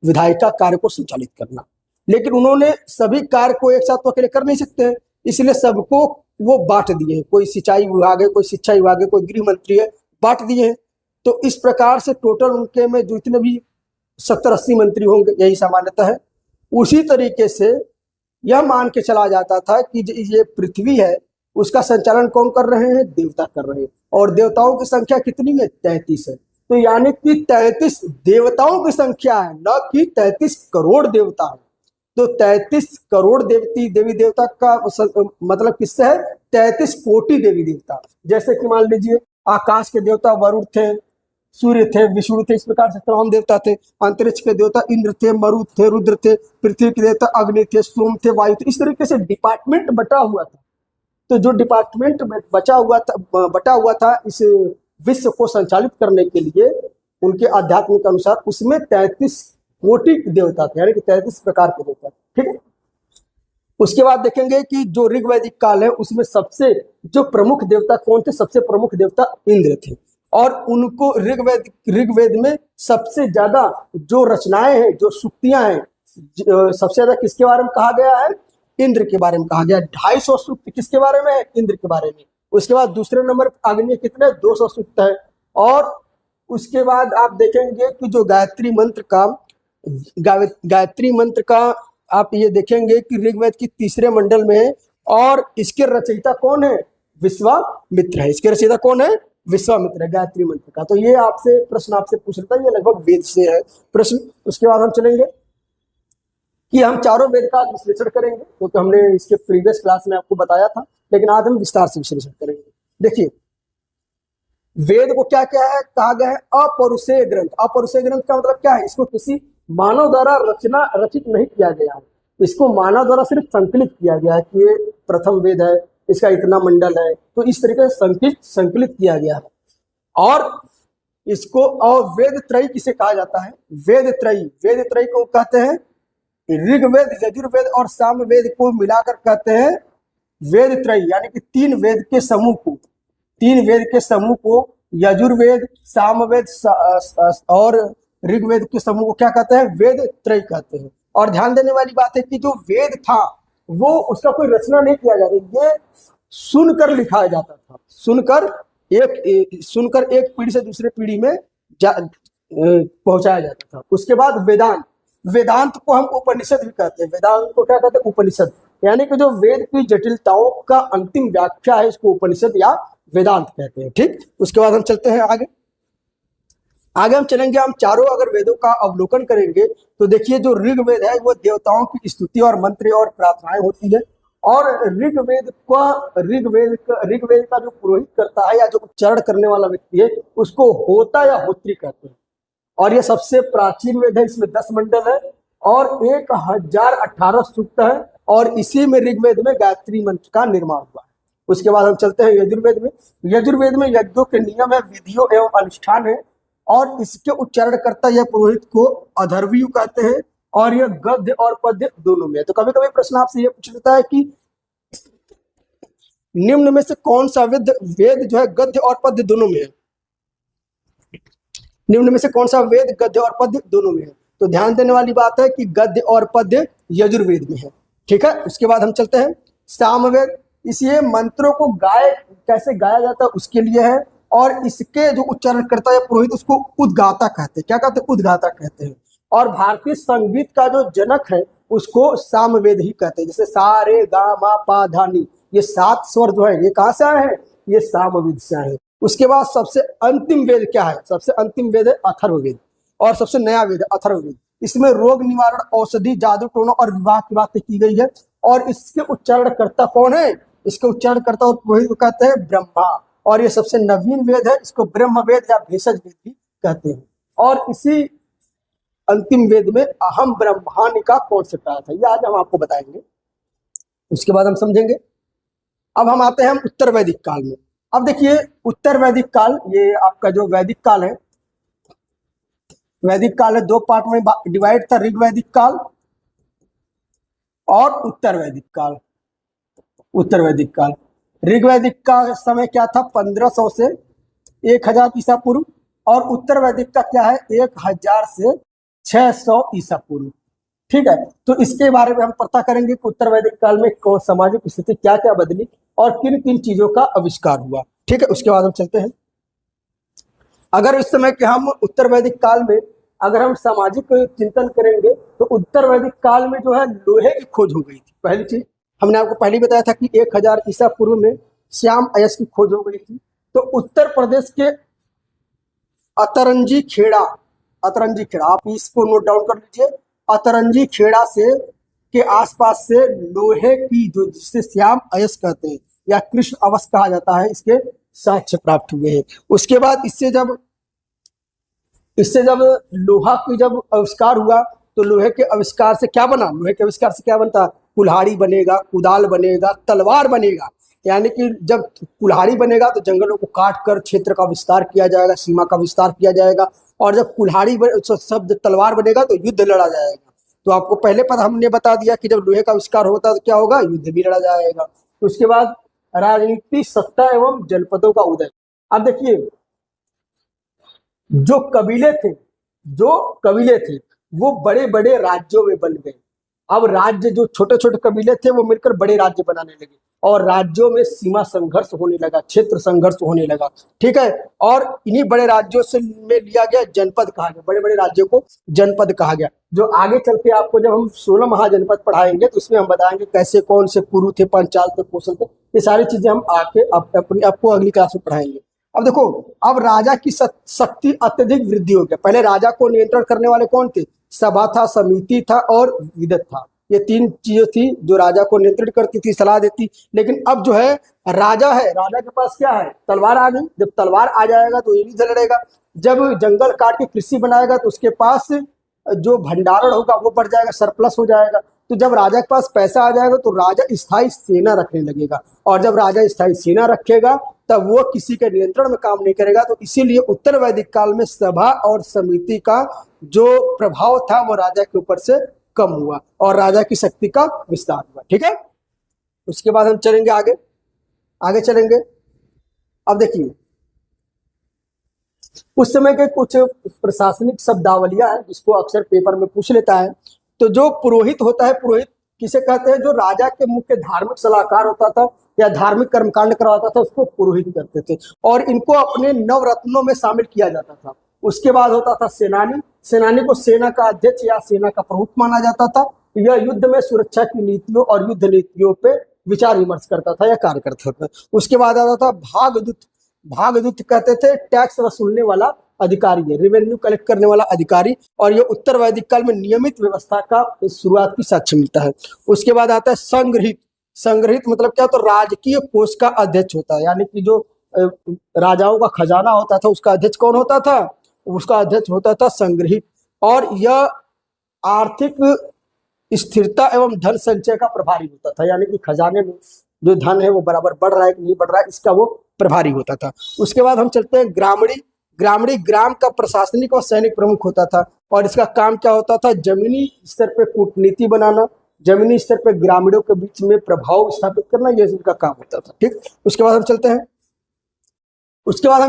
विधायिका कार्य को संचालित करना। लेकिन उन्होंने सभी कार्य को एक साथ तो अकेले कर नहीं सकते हैं, इसलिए सबको वो बांट दिए हैं। कोई सिंचाई विभाग है, कोई शिक्षा विभाग है, कोई गृह मंत्री है, बांट दिए हैं। तो इस प्रकार से टोटल उनके में जो इतने भी 70-80 मंत्री होंगे, यही सामान्यतः है। उसी तरीके से यह मान के चला जाता था कि ये पृथ्वी है, उसका संचालन कौन कर रहे हैं? देवता कर रहे हैं। और देवताओं की संख्या कितनी है? 33 है। तो यानी कि 33 देवताओं की संख्या है, न कि 33 करोड़ देवता है। तो 33 करोड़ देवी देवता का मतलब किससे है? 33 कोटि देवी देवता। जैसे कि मान लीजिए आकाश के देवता वरुण थे, सूर्य थे, विष्णु थे, इस प्रकार से तमाम देवता थे। अंतरिक्ष के देवता इंद्र थे, मरुत थे, रुद्र थे। पृथ्वी के देवता अग्नि थे, सोम थे, वायु थे। इस तरीके से डिपार्टमेंट बटा हुआ था। तो जो डिपार्टमेंट बटा हुआ था इस विश्व को संचालित करने के लिए उनके अध्यात्म के अनुसार, उसमें 33 कोटि देवता थे, यानी कि 33 प्रकार के देवता। ठीक है। उसके बाद देखेंगे कि जो ऋग्वैदिक काल है उसमें सबसे जो प्रमुख देवता कौन थे? सबसे प्रमुख देवता इंद्र थे। और उनको ऋग्वेद में सबसे ज्यादा जो रचनाएं हैं, जो सूक्तियां हैं, सबसे ज्यादा किसके बारे में कहा गया है? इंद्र के बारे में कहा गया। 250 सूक्त किसके बारे में है? इंद्र के बारे में। उसके बाद दूसरे नंबर अग्नि कितने? 200 सूक्त है। और उसके बाद आप देखेंगे कि जो गायत्री मंत्र का आप ये देखेंगे कि ऋग्वेद की तीसरे मंडल में है, और इसके रचयिता कौन है? विश्वामित्र है। इसके रचयिता कौन है? विश्वामित्र है गायत्री मंत्र का। तो ये आपसे प्रश्न आपसे पूछ लेता है, ये लगभग वेद से है प्रश्न। उसके बाद हम चलेंगे कि हम चारों वेद का विश्लेषण करेंगे, क्योंकि हमने इसके प्रीवियस क्लास में आपको बताया था, लेकिन आज हम विस्तार से विश्लेषण करेंगे। देखिए, वेद को क्या क्या है कहा गया है? अपौरुषेय ग्रंथ। अपौरुषेय ग्रंथ का मतलब क्या है? इसको किसी मानव द्वारा रचित नहीं किया गया है, इसको मानव द्वारा सिर्फ संकलित किया गया है कि ये प्रथम वेद है, इसका इतना मंडल है। तो इस तरीके से संकलित किया गया है। और इसको और वेद त्रयी किसे कहा जाता है? वेद त्रयी को कहते हैं ऋग्वेद, यजुर्वेद और सामवेद को मिलाकर कहते हैं वेद त्रयी, यानी कि तीन वेद के समूह को यजुर्वेद, सामवेद और ऋग्वेद के समूह को क्या कहते हैं? वेद त्रयी कहते हैं। और ध्यान देने वाली बात है कि जो वेद था वो उसका कोई रचना नहीं किया जाता, ये सुनकर लिखा जाता था। सुनकर एक पीढ़ी से दूसरे पीढ़ी में पहुंचाया जाता था। उसके बाद वेदांत को हम उपनिषद भी कहते हैं। वेदांत को क्या कहते हैं? उपनिषद। यानी कि जो वेद की जटिलताओं का अंतिम व्याख्या है, इसको उपनिषद या वेदांत कहते हैं। ठीक। उसके बाद हम चलते हैं आगे हम चलेंगे। हम चारों अगर वेदों का अवलोकन करेंगे तो देखिए, जो ऋग्वेद है वो देवताओं की स्तुति और मंत्र और प्रार्थनाएं होती है। और ऋग्वेद का जो पुरोहित करता है या जो उच्चारण करने वाला व्यक्ति है, उसको होता या होत्री कहते हैं। और ये सबसे प्राचीन वेद है, इसमें 10 मंडल है और 1018 सूक्त है। और इसी में ऋग्वेद में गायत्री मंत्र का निर्माण हुआ है। उसके बाद हम चलते हैं यजुर्वेद में। यजुर्वेद में यज्ञों के नियम है, विधियों एवं अनुष्ठान है। और इसके उच्चारण करता यह पुरोहित को अधर्व्यु कहते हैं। और यह गद्य और पद्य दोनों में है। तो कभी कभी प्रश्न आपसे यह पूछ लेता है कि निम्न में से कौन सा वेद वेद जो है गद्य और पद्य दोनों में है? निम्न में से कौन सा वेद गद्य और पद्य दोनों में है? तो ध्यान देने वाली बात है कि गद्य और पद्य यजुर्वेद में है। ठीक है, उसके बाद हम चलते हैं सामवेद। इसे मंत्रों को कैसे गाया जाता है उसके लिए है, और इसके जो उच्चारण करता है पुरोहित उसको उद्गाता कहते हैं। क्या कहते हैं? उद्गाता कहते हैं। और भारतीय संगीत का जो जनक है उसको सामवेद ही कहते हैं। जैसे सा रे गा मा पा धा नी, ये 7 स्वर जो है ये कहाँ से आए हैं? ये सामवेद से आए हैं। उसके बाद सबसे अंतिम वेद क्या है? सबसे अंतिम वेद है अथर्ववेद, और सबसे नया वेद है अथर्ववेद। इसमें रोग निवारण, औषधि, जादू टोना और विवाह की बातें की गई है। और इसके उच्चारणकर्ता कौन है? इसके उच्चारणकर्ता और पुरोहित को कहते हैं ब्रह्मा। और ये सबसे नवीन वेद है, इसको ब्रह्म वेद या भेषज वेद भी कहते हैं। और इसी अंतिम वेद में अहम ब्रह्मांड का कॉन्सेप्ट आया था, ये आज हम आपको बताएंगे। उसके बाद हम समझेंगे। अब हम आते हैं हम उत्तर वैदिक काल में। अब देखिए उत्तर वैदिक काल, ये आपका जो वैदिक काल है, वैदिक काल है 2 पार्ट में डिवाइड था, ऋग वैदिक काल और उत्तर वैदिक काल। उत्तर वैदिक काल, ऋग वैदिक का समय क्या था? 1500 से 1000 ईसा पूर्व, और उत्तर वैदिक का क्या है? 1000 से 600 ईसा पूर्व। ठीक है, तो इसके बारे में हम पता करेंगे कि उत्तर वैदिक काल में सामाजिक स्थिति क्या क्या बदली और किन किन चीजों का आविष्कार हुआ। ठीक है, उसके बाद हम चलते हैं। अगर इस समय के हम उत्तर वैदिक काल में अगर हम सामाजिक चिंतन करेंगे तो उत्तर वैदिक काल में जो है लोहे की खोज हो गई थी। पहली चीज हमने आपको पहले बताया था कि 1000 ईसा पूर्व में श्याम अयस्क की खोज हो गई थी। तो उत्तर प्रदेश के अतरंजी खेड़ा, आप इसको नोट डाउन कर लीजिए। अतरंजी खेड़ा से के आसपास से लोहे की, जो जिसे श्याम अयस्क कहते हैं या कृष्ण अवस्क कहा जाता है, इसके साक्ष्य प्राप्त हुए हैं। उसके बाद इससे जब लोहा की जब आविष्कार हुआ तो लोहे के आविष्कार से क्या बना? लोहे के आविष्कार से क्या बनता? कुल्हाड़ी बनेगा, कुदाल बनेगा, तलवार बनेगा। यानी कि जब कुल्हाड़ी बनेगा तो जंगलों को काट कर क्षेत्र का विस्तार किया जाएगा, सीमा का विस्तार किया जाएगा। और जब कुल्हाड़ी शब्द तलवार बनेगा तो युद्ध लड़ा जाएगा। तो आपको पहले पता हमने बता दिया कि जब लोहे का आविष्कार होता है तो क्या होगा? युद्ध भी लड़ा जाएगा। तो उसके बाद राजनीति, सत्ता एवं जनपदों का उदय। अब देखिए जो कबीले थे वो बड़े बड़े राज्यों में बन गए। अब राज्य, जो छोटे छोटे कबीले थे वो मिलकर बड़े राज्य बनाने लगे, और राज्यों में सीमा संघर्ष होने लगा, क्षेत्र संघर्ष होने लगा। ठीक है, और इन्हीं बड़े राज्यों से में लिया गया जनपद कहा गया, बड़े बड़े राज्यों को जनपद कहा गया। जो आगे चल के आपको जब हम 16 महाजनपद पढ़ाएंगे तो उसमें हम बताएंगे कैसे कौन से कुरु थे, पंचाल थे, कौशल थे। ये सारी चीजें हम आके आपको अगली क्लास में पढ़ाएंगे। अब देखो, अब राजा की शक्ति अत्यधिक वृद्धि हो गया। पहले राजा को नियंत्रण करने वाले कौन थे? सभा था, समिति था और विदत था। ये 3 चीजें थी जो राजा को नियंत्रित करती थी, सलाह देती। लेकिन अब जो है राजा के पास क्या है? तलवार आ गई। जब तलवार आ जाएगा तो युद्ध लड़ेगा। जब जंगल काट के कृषि बनाएगा तो उसके पास जो भंडारण होगा वो बढ़ जाएगा, सरप्लस हो जाएगा। तो जब राजा के पास पैसा आ जाएगा तो राजा स्थायी सेना रखने लगेगा, और जब राजा स्थायी सेना रखेगा तब वो किसी के नियंत्रण में काम नहीं करेगा। तो इसीलिए उत्तर वैदिक काल में सभा और समिति का जो प्रभाव था वो राजा के ऊपर से कम हुआ और राजा की शक्ति का विस्तार हुआ। ठीक है, उसके बाद हम चलेंगे आगे चलेंगे। अब देखिए उस समय के कुछ प्रशासनिक शब्दावलियां हैं जिसको अक्सर पेपर में पूछ लेता है। तो जो पुरोहित होता है, पुरोहित किसे कहते हैं? जो राजा के मुख्य धार्मिक सलाहकार होता था या धार्मिक कर्मकांड करवाता था उसको पुरोहित करते थे, और इनको अपने नवरत्नों में शामिल किया जाता था। उसके बाद होता था सेनानी को सेना का अध्यक्ष या सेना का प्रमुख माना जाता था। यह युद्ध में सुरक्षा की नीतियों और युद्ध नीतियों पे विचार विमर्श करता था या कार्य करता था। उसके बाद आता था भागदूत कहते थे टैक्स वसूलने वाला अधिकारी है, रेवेन्यू कलेक्ट करने वाला अधिकारी। और ये उत्तर वैदिक काल में नियमित व्यवस्था का शुरुआत की साक्ष्य मिलता है। उसके बाद आता है संग्रहित मतलब क्या? तो राजकीय कोष का अध्यक्ष होता है, यानी कि जो राजाओं का खजाना होता था उसका अध्यक्ष कौन होता था? उसका अध्यक्ष होता था संग्रहित। और यह आर्थिक स्थिरता एवं धन संचय का प्रभारी होता था, यानी कि खजाने में जो धन है वो बराबर बढ़ रहा है कि नहीं बढ़ रहा है इसका वो प्रभारी होता था। उसके बाद हम चलते हैं ग्रामीणी ग्राम का प्रशासनिक और सैनिक प्रमुख होता था, और इसका काम क्या होता था? जमीनी स्तर पे कूटनीति बनाना, जमीनी स्तर पर ग्रामीणों के बीच में प्रभाव स्थापित करना, ये इनका काम होता था। ठीक, उसके बाद हम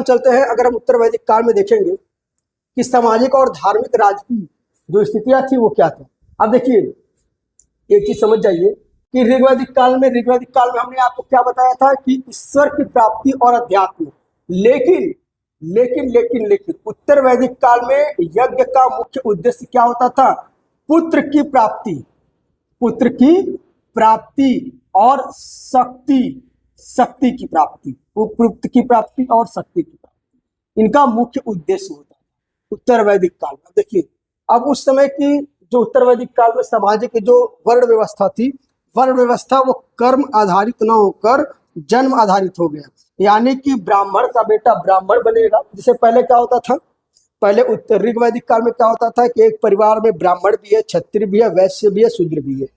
चलते हैं, अगर हम उत्तर वैदिक काल में देखेंगे कि सामाजिक और धार्मिक राजकीय जो स्थितियां थी वो क्या थी। अब देखिए एक चीज समझ जाइए कि ऋग्वैदिक काल में हमने आपको क्या बताया था कि ईश्वर की प्राप्ति और अध्यात्म, लेकिन उत्तर वैदिक काल में यज्ञ का मुख्य उद्देश्य क्या होता था? पुत्र की प्राप्ति और शक्ति की प्राप्ति, पुत्र की प्राप्ति और शक्ति की प्राप्ति, इनका मुख्य उद्देश्य होता है उत्तर वैदिक काल में। देखिए अब उस समय की जो उत्तर वैदिक काल में सामाजिक जो वर्ण व्यवस्था थी, वो कर्म आधारित न होकर जन्म आधारित हो गया। यानी कि ब्राह्मण का बेटा ब्राह्मण बनेगा। जैसे पहले क्या होता था, पहले उत्तर ऋग्वैदिक काल में क्या होता था कि एक परिवार में ब्राह्मण भी है, क्षत्रिय भी है, वैश्य भी है, शूद्र भी है।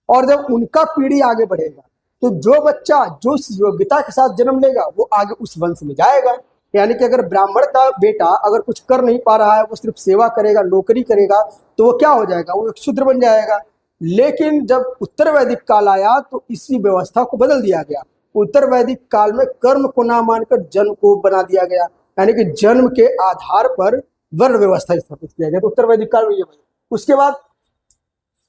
और जब उनका पीढ़ी आगे बढ़ेगा तो जो बच्चा जो योग्यता के साथ जन्म लेगा वो आगे उस वंश में जाएगा। यानी कि अगर ब्राह्मण का बेटा अगर कुछ कर नहीं पा रहा है, वो सिर्फ सेवा करेगा, नौकरी करेगा, तो वो क्या हो जाएगा? वो एक शूद्र बन जाएगा। लेकिन जब उत्तर वैदिक काल आया तो इसी व्यवस्था को बदल दिया गया। उत्तर वैदिक काल में कर्म को ना मानकर जन्म को बना दिया गया, यानी कि जन्म के आधार पर वर्ण व्यवस्था स्थापित किया गया। तो उत्तर वैदिक काल में ये बना। उसके बाद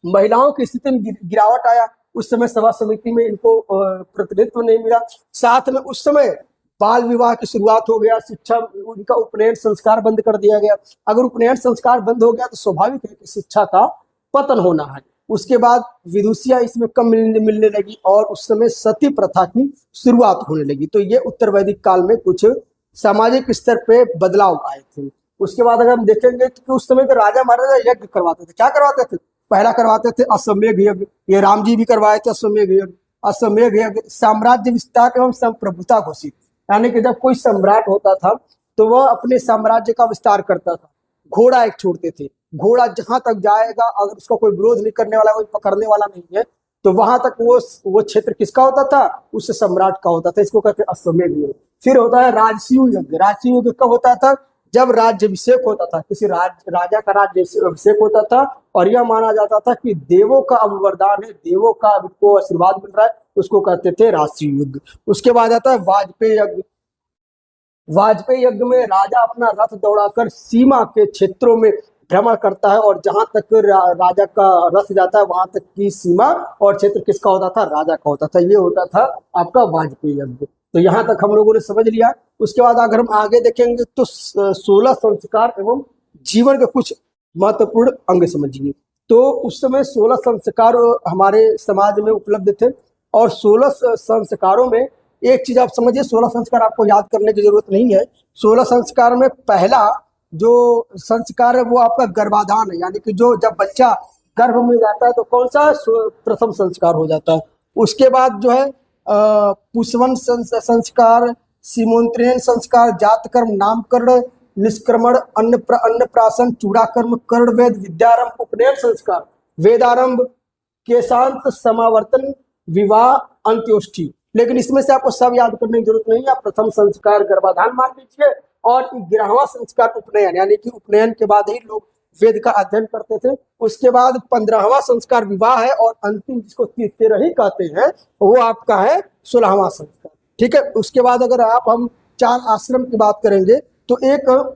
महिलाओं की स्थिति में गिरावट आया। उस समय सभा समिति में इनको प्रतिनिधित्व नहीं मिला। साथ में उस समय बाल विवाह की शुरुआत हो गया, शिक्षा उनका उपनयन संस्कार बंद कर दिया गया। अगर उपनयन संस्कार बंद हो गया तो स्वाभाविक है कि शिक्षा का पतन होना है। उसके बाद विदुषियां इसमें कम मिलने लगी और उस समय सती प्रथा की शुरुआत होने लगी। तो ये उत्तर वैदिक काल में कुछ सामाजिक स्तर पे बदलाव आए थे। उसके बाद अगर हम देखेंगे तो उस समय के राजा महाराजा यज्ञ करवाते थे। क्या करवाते थे? पहला करवाते थे अश्वमेध यज्ञ, ये राम जी भी करवाए थे अश्वमेध यज्ञ। अश्वमेध यज्ञ साम्राज्य विस्तार एवं संप्रभुता घोषित, यानी कि जब कोई सम्राट होता था तो वह अपने साम्राज्य का विस्तार करता था। घोड़ा एक छोड़ते थे, घोड़ा जहां तक जाएगा अगर उसका कोई विरोध नहीं करने वाला, कोई पकड़ने वाला नहीं है, तो वहां तक वो क्षेत्र किसका होता था? उस सम्राट का होता था। इसको कहते हैं अश्वमेध यज्ञ। फिर होता है राजसूय यज्ञ। राजसूय यज्ञ कब होता था? जब राज्याभिषेक होता था, किसी राजा का राज्याभिषेक होता था और यह माना जाता था कि देवों का अब वरदान है, देवों का को आशीर्वाद मिल रहा है, उसको कहते थे राजसूय यज्ञ। उसके बाद आता है वाजपेयी यज्ञ। वाजपेयी यज्ञ में राजा अपना रथ दौड़ाकर सीमा के क्षेत्रों में भ्रमण करता है और जहां तक राजा का रथ जाता है वहां तक की सीमा और क्षेत्र किसका होता था? राजा का होता था। ये होता था आपका वाजपेयी यज्ञ। तो यहाँ तक हम लोगों ने समझ लिया। उसके बाद अगर हम आगे देखेंगे तो 16 संस्कार एवं जीवन के कुछ महत्वपूर्ण अंग समझिए। तो उस समय 16 संस्कार हमारे समाज में उपलब्ध थे और 16 संस्कारों में एक चीज आप समझिए, 16 संस्कार आपको याद करने की जरूरत नहीं है। 16 संस्कार में पहला जो संस्कार है वो आपका गर्भाधान है, यानी कि जो जब बच्चा गर्भ में जाता है तो कौन सा प्रथम संस्कार हो जाता है। उसके बाद जो है पुष्पवन संस्कार, सीमोन्त्रियन संस्कार, जातकर्म, नामकरण, निष्क्रमण, अन्नप्राशन, चूड़ाकर्म, कर्ण वेद, विद्यारंभ, उपनयन संस्कार, वेदारंभ, केशांत, समावर्तन, विवाह, अंत्योष्ठी। लेकिन इसमें से आपको सब याद करने की जरूरत नहीं है। आप प्रथम संस्कार गर्भाधान मान लीजिए और 11वां संस्कार उपनयन, यानी कि उपनयन के बाद ही लोग वेद का अध्ययन करते थे। उसके बाद 15वां संस्कार विवाह है और अंतिम जिसको 13 कहते हैं वो आपका है 16वां संस्कार। ठीक है। उसके बाद अगर हम 4 आश्रम की बात करेंगे तो एक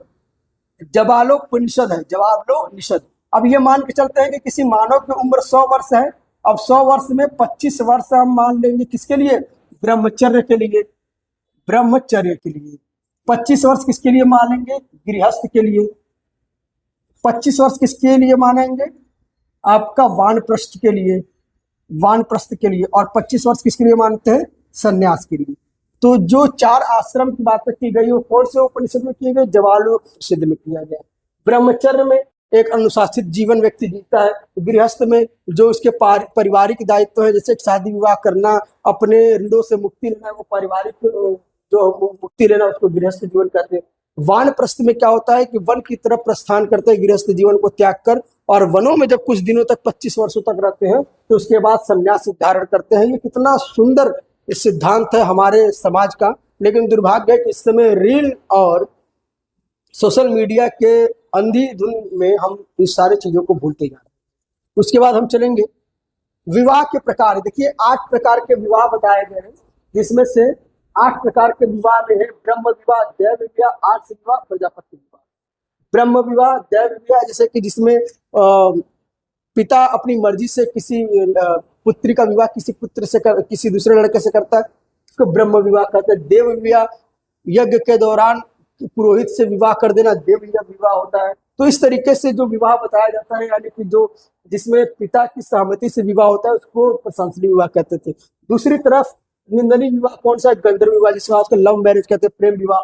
जबालोपनिषद है, जबालोपनिषद। अब ये मान के चलते हैं कि किसी मानव की उम्र 100 वर्ष है। अब 100 वर्ष में 25 वर्ष हम मान लेंगे किसके लिए? ब्रह्मचर्य के लिए। ब्रह्मचर्य के लिए 25 वर्ष किसके लिए मानेंगे? गृहस्थ के लिए। 25 वर्ष किसके लिए मानेंगे? आपका वानप्रस्थ के लिए, वानप्रस्थ के लिए। और 25 वर्ष किसके लिए मानते हैं? सन्यास के लिए। तो जो 4 आश्रम की बात की गई वो कौन से उपनिषद में किए गए? जबालोपनिषद में किया गया। ब्रह्मचर्य में एक अनुशासित जीवन व्यक्ति जीता है। गृहस्थ में जो उसके पारिवारिक दायित्व है, जैसे शादी विवाह करना, अपने ऋणों से मुक्ति लेना, वो पारिवारिक जो मुक्ति लेना उसको गृहस्थ जीवन कहते हैं। वानप्रस्थ में क्या होता है कि वन की तरफ प्रस्थान करते हैं गृहस्थ जीवन को त्याग कर, और वनों में जब कुछ दिनों तक 25 वर्षों तक रहते हैं तो उसके बाद संन्यास धारण करते हैं। ये कितना सुंदर सिद्धांत है हमारे समाज का। लेकिन दुर्भाग्य है कि इस समय रील और सोशल मीडिया के अंधी धुन में हम इस सारी चीजों को भूलते जा रहे हैं। उसके बाद हम चलेंगे विवाह के प्रकार देखिए 8 प्रकार के विवाह बताए गए हैं, जिसमें से 8 प्रकार के विवाह में है ब्रह्म विवाह, दैव विवाह, आर्ष विवाह, प्रजापति विवाह। ब्रह्म विवाह, दैव विवाह जैसे कि जिसमें पिता अपनी मर्जी से किसी पुत्री का विवाह किसी पुत्र से किसी दूसरे लड़के से करता है, इसको ब्रह्म विवाह कहते हैं। देव विवाह, यज्ञ के दौरान पुरोहित से विवाह कर देना देव विवाह होता है। तो इस तरीके से जो विवाह बताया जाता है, यानी कि जो जिसमें पिता की सहमति से विवाह होता है, उसको प्रशंसनीय विवाह कहते थे। दूसरी तरफ निंदनीय विवाह कौन सा है? गंधर्व विवाह, जिसमें आजकल लव मैरिज कहते हैं, प्रेम विवाह।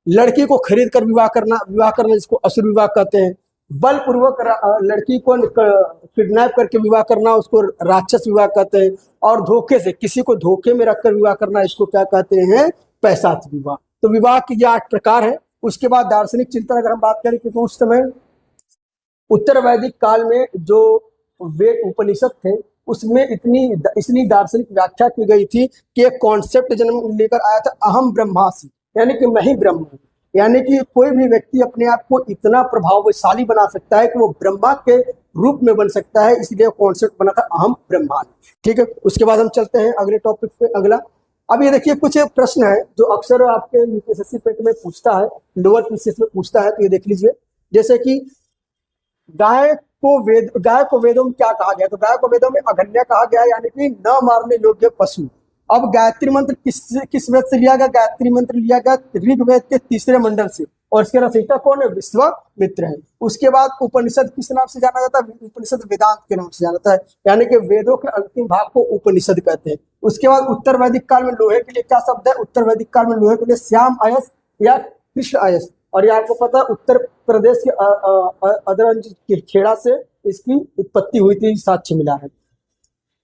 लड़की को खरीद कर विवाह करना जिसको असुर विवाह कहते हैं। बलपूर्वक लड़की को किडनैप करके विवाह करना, उसको राक्षस विवाह कहते हैं। और धोखे से किसी को धोखे में रखकर विवाह करना, इसको क्या कहते हैं? पैशाच विवाह। तो विवाह के ये 8 प्रकार है। उसके बाद दार्शनिक चिंतन अगर हम बात करें, क्योंकि उस समय उत्तर वैदिक काल में जो वेद उपनिषद थे, उसमें इतनी दार्शनिक व्याख्या की गई थी कि एक कॉन्सेप्ट जन्म लेकर आया था, अहम ब्रह्मास्मि, यानी कि मैं ही ब्रह्म हूँ। यानी कि कोई भी व्यक्ति अपने आप को इतना प्रभावशाली बना सकता है कि वो ब्रह्मा के रूप में बन सकता है, इसलिए कॉन्सेप्ट बना था अहम ब्रह्मास्मि। ठीक है, उसके बाद हम चलते हैं अगले टॉपिक पे। अगला अब ये देखिए कुछ प्रश्न है जो अक्सर आपके यूपीएससी पेट में पूछता है, लोअर पीसीएस में पूछता है, तो ये देख लीजिए। जैसे कि गाय को वेदों में क्या कहा गया? तो गाय को वेदों में अघन्या कहा गया, यानी कि न मारने योग्य पशु। अब गायत्री मंत्र किस वेद से लिया गया? गायत्री मंत्र लिया गया ऋग्वेद के 3रे मंडल से, और इसके रचयिता कौन है? विश्वामित्र है। उसके बाद उपनिषद किस नाम से जाना जाता है? उपनिषद वेदांत के नाम से जाना जाता है, यानी कि वेदों के अंतिम भाग को उपनिषद कहते हैं। उसके बाद उत्तर वैदिक काल में लोहे के लिए क्या शब्द है? उत्तर वैदिक काल में लोहे के लिए श्याम अयस या कृष्ण अयस। और ये आपको पता है उत्तर प्रदेश के अदरंज के खेड़ा से इसकी उत्पत्ति हुई थी, साक्ष्य मिला है।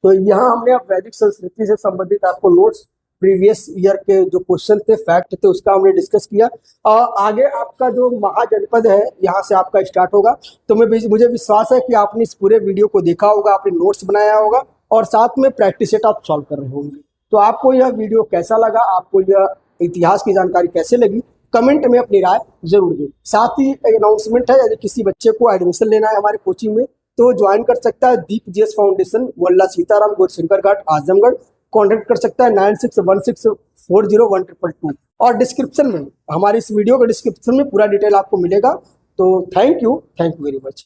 तो यहाँ हमने अब वैदिक संस्कृति से संबंधित आपको नोट्स, प्रीवियस ईयर के जो क्वेश्चन थे, फैक्ट थे, उसका हमने डिस्कस किया। आगे आपका जो महाजनपद है, यहाँ से आपका स्टार्ट होगा। तो मुझे विश्वास है कि आपने इस पूरे वीडियो को देखा होगा, आपने नोट्स बनाया होगा और साथ में प्रैक्टिस सेट आप सॉल्व कर रहे होंगे। तो आपको यह वीडियो कैसा लगा, आपको यह इतिहास की जानकारी कैसे लगी, कमेंट में अपनी राय जरूर दें। साथ ही अनाउंसमेंट है, यदि किसी बच्चे को एडमिशन लेना है हमारे कोचिंग में, तो ज्वाइन कर सकता है दीप जीएस फाउंडेशन, मोहल्ला सीताराम, गौरशंकर घाट, आजमगढ़। कॉन्टेक्ट कर सकता है 9616401222। और डिस्क्रिप्शन में, हमारी इस वीडियो के डिस्क्रिप्शन में पूरा डिटेल आपको मिलेगा। तो थैंक यू वेरी मच।